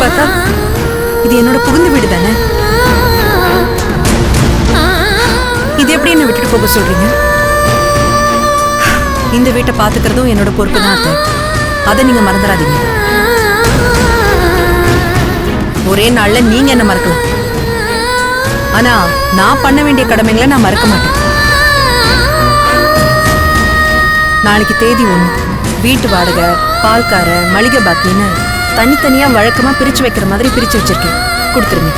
பார்த்தா இது என்னோட புகுந்த வீடு தானே. இது எப்படி என்ன விட்டுட்டு போக சொல்றீங்க? இந்த வீட்டை பாத்துக்கிறதும் என்னோட பொறுப்பு தான் அத்தை. அதை நீங்க மறந்துடாதீங்க. ஒரே நாள்ல நீங்க என்ன மறக்கலாம், ஆனா நான் பண்ண வேண்டிய கடமைகளை நான் மறக்க மாட்டேன். நாளைக்கு தேதி 1. வீட்டு வாடகை, பால்கார, மளிகை பாக்கின்னு தனித்தனியா வழக்கமா பிரிச்சு வைக்கிற மாதிரி பிரிச்சு வச்சிருக்கேன். கொடுத்துருங்க.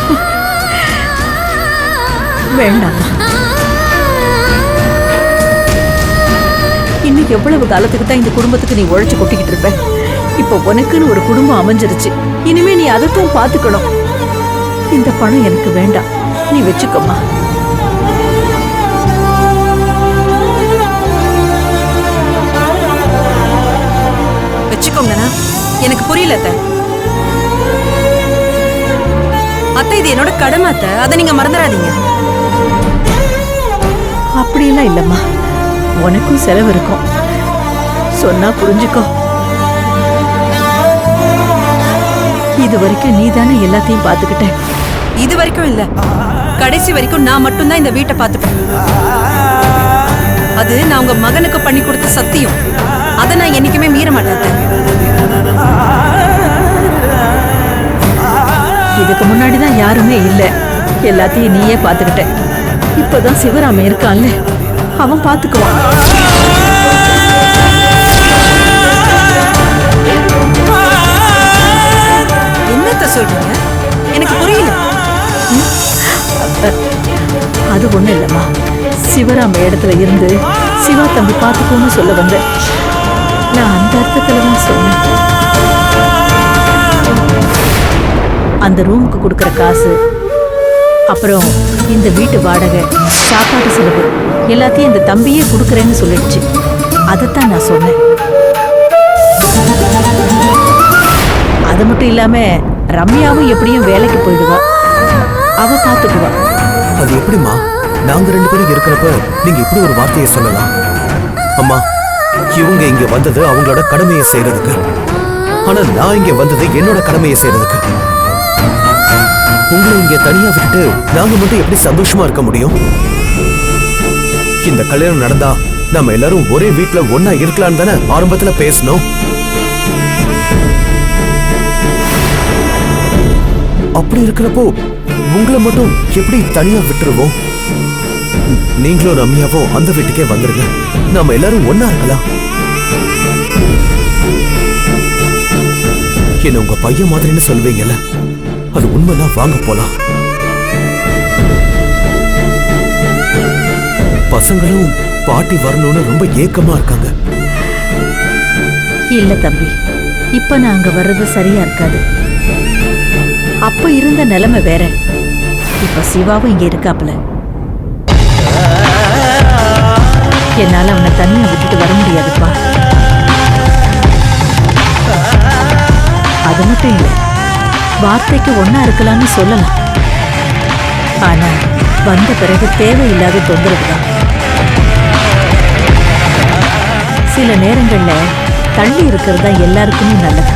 வேண்டாம். இன்னும் எவ்வளவு காலத்துக்கு தான் இந்த குடும்பத்துக்கு நீ உழைச்சு கொட்டிக்கிட்டு இருப்ப? இப்ப உனக்குன்னு ஒரு குடும்பம் அமைஞ்சிருச்சு. இனிமே நீ அதைத்தான் பாத்துக்கணும். இந்த பணம் எனக்கு வேண்டாம், நீ வச்சுக்கோமா. வச்சுக்கோங்கண்ணா. எனக்கு புரியல அத்தை. அத்தை இது என்னோட கடமை அத்தை, அதை நீங்க மறந்துடாதீங்க. அப்படியெல்லாம் இல்லம்மா, உனக்கும் செலவு இருக்கும். சொன்னா புரிஞ்சுக்கோ. இது வரைக்கும் நீ தானே எல்லாத்தையும் பாத்துக்கிட்ட. இது வரைக்கும் இல்ல, கடைசி வரைக்கும் நான் மட்டும்தான் இந்த வீட்டை பார்த்துப்பேன். அது நான் உங்க மகனுக்கு பண்ணி கொடுத்த சத்தியம். அதை நான் என்னைக்குமே மீற மாட்டேன். இதுக்கு முன்னாடிதான் யாருமே இல்ல, எல்லாத்தையும் நீயே பாத்துக்கிட்ட. இப்பதான் சிவராமன் இருக்கான்ல, அவன் பாத்துக்குவான். என்னத்த சொல்றீங்க? எனக்கு புரியல. அது ஒண்ணு இல்லம்மா, சிவராம இடத்துல இருந்து சிவா தம்பி பாத்துக்கோன்னு சொல்ல வந்த. நான் அந்த அர்த்தத்துலதான் சொன்னேன். அந்த ரூமுக்கு கொடுக்கற காசு, அப்புறம் இந்த வீட்டு வாடகை, சாப்பாட்டு செலவு எல்லாத்தையும் இந்த தம்பியே கொடுக்கறேன்னு சொல்லிடுச்சு. அதைத்தான் நான் சொன்னேன். அது மட்டும் இல்லாம ரம்யாவும் எப்படியும் வேலைக்கு போயிடுவா, அவ பாத்துக்குவா. அது எப்படிமா? நாங்க 2 பேரும் இருக்கிறப்ப நீங்க இப்படி ஒரு வார்த்தையை சொல்லலாம்? அம்மா, இவங்க இங்க வந்தது அவங்களோட கடமையை செய்யறதுக்கு, ஆனா நான் இங்க வந்தது என்னோட கடமையை செய்யறதுக்கு. உங்களை இங்க தனியா விட்டுட்டு நாங்க மட்டும் எப்படி சந்தோஷமா இருக்க முடியும்? இந்த கல்யாணம் நடந்தா நம்ம எல்லாரும் ஒரே வீட்டுல ஒன்னா இருக்கலாம்னு தானே ஆரம்பத்துல பேசணும். அப்படி இருக்கிறப்போ உங்களை மட்டும் எப்படி தனியா விட்டுருவோம்? நீங்களும் ரம்யாவும் அந்த வீட்டுக்கே வந்துருங்க, நாம எல்லாரும் ஒன்னா இருக்கலாம். என்ன உங்க பையன் மாதிரின்னு சொல்வீங்கல்ல, அது உண்மைதான். வாங்க போலாம். பசங்களும் பாட்டி வரணும்னு ரொம்ப ஏக்கமா இருக்காங்க. இல்ல தம்பி, இப்ப நான் அங்க வர்றது சரியா இருக்காது. அப்ப இருந்த நிலைமை வேற. இப்ப சிவாவும் இங்க இருக்காப்ல. என்னால அவனை தனியா விட்டுட்டு வர முடியாதுப்பா. அது மட்டும் இல்ல, வார்த்தைக்கு ஒன்னா இருக்கலாம்னு சொல்லலாம். ஆனா வந்த பிறகு தேவையில்லாத தொந்தரவு தான். சில நேரங்கள்ல தள்ளி இருக்கிறது தான் எல்லாருக்குமே நல்லது.